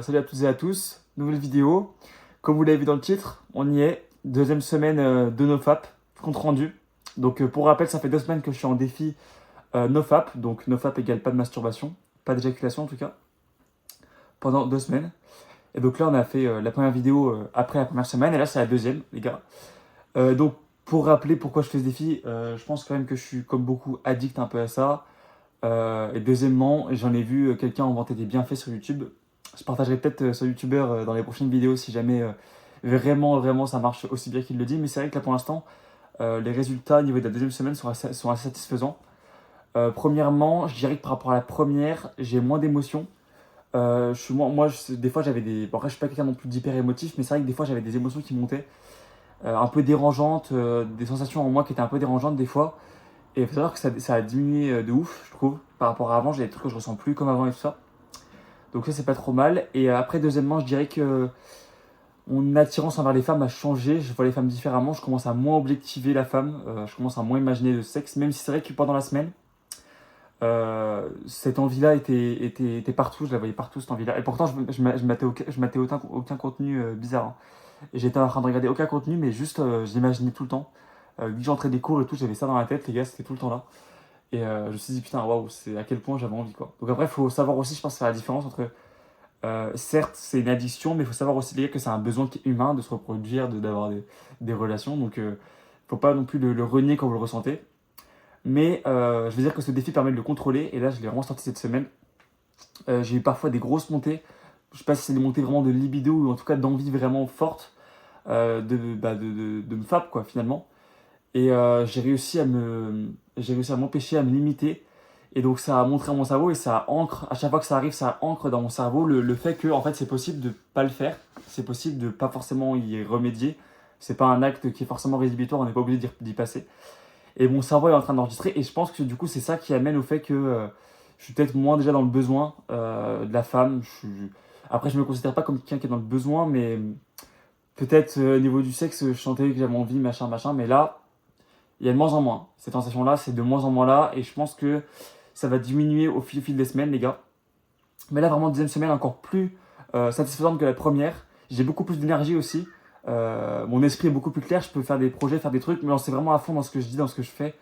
Salut à toutes et à tous, nouvelle vidéo. Comme vous l'avez vu dans le titre, on y est. Deuxième semaine de NoFap, compte rendu. Donc pour rappel, ça fait 2 semaines que je suis en défi NoFap. Donc NoFap égale pas de masturbation, pas d'éjaculation en tout cas, pendant 2 semaines. Et donc là, on a fait la première vidéo après la première semaine, et là c'est la deuxième, les gars. Donc pour rappeler pourquoi je fais ce défi, je pense quand même que je suis comme beaucoup addict un peu à ça. Et deuxièmement, j'en ai vu quelqu'un en vanter des bienfaits sur YouTube. Je partagerai peut-être ce youtubeur dans les prochaines vidéos si jamais vraiment ça marche aussi bien qu'il le dit. Mais c'est vrai que là pour l'instant, les résultats au niveau de la deuxième semaine sont assez satisfaisants. Premièrement, je dirais que par rapport à la première, j'ai moins d'émotions. Des fois j'avais des. Bon, après, je suis pas quelqu'un non plus d'hyper émotif, mais c'est vrai que des fois j'avais des émotions qui montaient, un peu dérangeantes, des sensations en moi qui étaient un peu dérangeantes des fois. Et il faut savoir que ça a diminué de ouf, je trouve, par rapport à avant. J'ai des trucs que je ressens plus comme avant et tout ça. Donc ça, c'est pas trop mal. Et après, deuxièmement, je dirais que mon attirance envers les femmes a changé. Je vois les femmes différemment. Je commence à moins objectiver la femme. Je commence à moins imaginer le sexe. Même si c'est vrai que pendant la semaine, cette envie-là était partout. Je la voyais partout, cette envie-là. Et pourtant, je matais aucun contenu bizarre, hein. Et j'étais en train de regarder aucun contenu, mais juste, j'imaginais tout le temps. Dès que j'entrais des cours et tout, j'avais ça dans la tête, les gars, c'était tout le temps là. Et je me suis dit, putain, waouh, c'est à quel point j'avais envie, quoi. Donc après, il faut savoir aussi, je pense, faire la différence entre, certes, c'est une addiction, mais il faut savoir aussi, les gars, que c'est un besoin qui est humain de se reproduire, d'avoir des relations. Donc, il ne faut pas non plus le renier quand vous le ressentez. Mais je veux dire que ce défi permet de le contrôler. Et là, je l'ai vraiment sorti cette semaine. J'ai eu parfois des grosses montées. Je sais pas si c'est des montées vraiment de libido ou en tout cas d'envie vraiment forte de me fap, quoi, finalement. Et j'ai réussi à m'empêcher, à me limiter. Et donc ça a montré à mon cerveau et ça ancre, à chaque fois que ça arrive, ça ancre dans mon cerveau le fait que en fait, c'est possible de ne pas le faire. C'est possible de ne pas forcément y remédier. C'est pas un acte qui est forcément rédhibitoire, on n'est pas obligé d'y passer. Et mon cerveau est en train d'enregistrer. Et je pense que du coup, c'est ça qui amène au fait que je suis peut-être moins déjà dans le besoin de la femme. Après, je ne me considère pas comme quelqu'un qui est dans le besoin, mais peut-être au niveau du sexe, je sentais que j'avais envie, machin. Mais là, il y a de moins en moins. Cette sensation-là, c'est de moins en moins là. Et je pense que ça va diminuer au fil des semaines, les gars. Mais là, vraiment, deuxième semaine encore plus satisfaisante que la première. J'ai beaucoup plus d'énergie aussi. Mon esprit est beaucoup plus clair. Je peux faire des projets, faire des trucs, me lancer vraiment à fond dans ce que je dis, dans ce que je fais.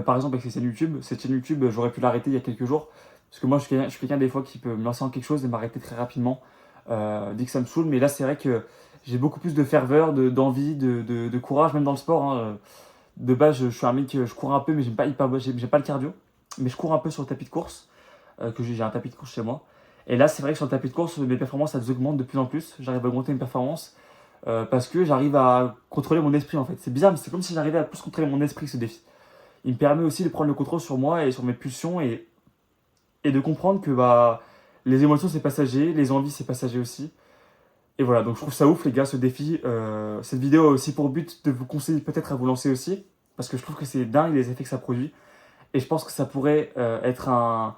Par exemple, avec cette chaîne YouTube. Cette chaîne YouTube, j'aurais pu l'arrêter il y a quelques jours. Parce que moi, je suis quelqu'un des fois qui peut me lancer en quelque chose et m'arrêter très rapidement dès que ça me saoule. Mais là, c'est vrai que j'ai beaucoup plus de ferveur, d'envie, de courage, même dans le sport, hein. De base, je suis un mec, je cours un peu, mais j'aime pas le cardio. Mais je cours un peu sur le tapis de course, que j'ai un tapis de course chez moi. Et là, c'est vrai que sur le tapis de course, mes performances, elles augmentent de plus en plus. J'arrive à augmenter mes performances parce que j'arrive à contrôler mon esprit, en fait. C'est bizarre, mais c'est comme si j'arrivais à plus contrôler mon esprit, ce défi. Il me permet aussi de prendre le contrôle sur moi et sur mes pulsions et de comprendre que les émotions, c'est passager, les envies, c'est passager aussi. Et voilà, donc je trouve ça ouf, les gars, ce défi. Cette vidéo a aussi pour but de vous conseiller peut-être à vous lancer aussi, parce que je trouve que c'est dingue les effets que ça produit. Et je pense que ça pourrait être un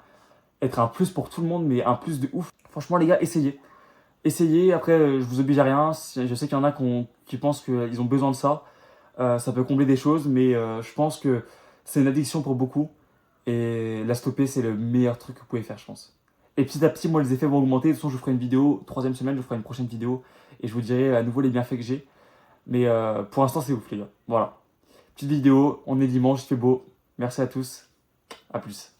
plus pour tout le monde, mais un plus de ouf. Franchement, les gars, essayez. Essayez, après, je vous oblige à rien. Je sais qu'il y en a qui pensent qu'ils ont besoin de ça. Ça peut combler des choses, mais je pense que c'est une addiction pour beaucoup. Et la stopper, c'est le meilleur truc que vous pouvez faire, je pense. Et petit à petit, moi, les effets vont augmenter. De toute façon, je vous ferai une vidéo, troisième semaine, je vous ferai une prochaine vidéo. Et je vous dirai à nouveau les bienfaits que j'ai. Mais pour l'instant, c'est ouf, les gars. Voilà. Petite vidéo, on est dimanche, il fait beau. Merci à tous. À plus.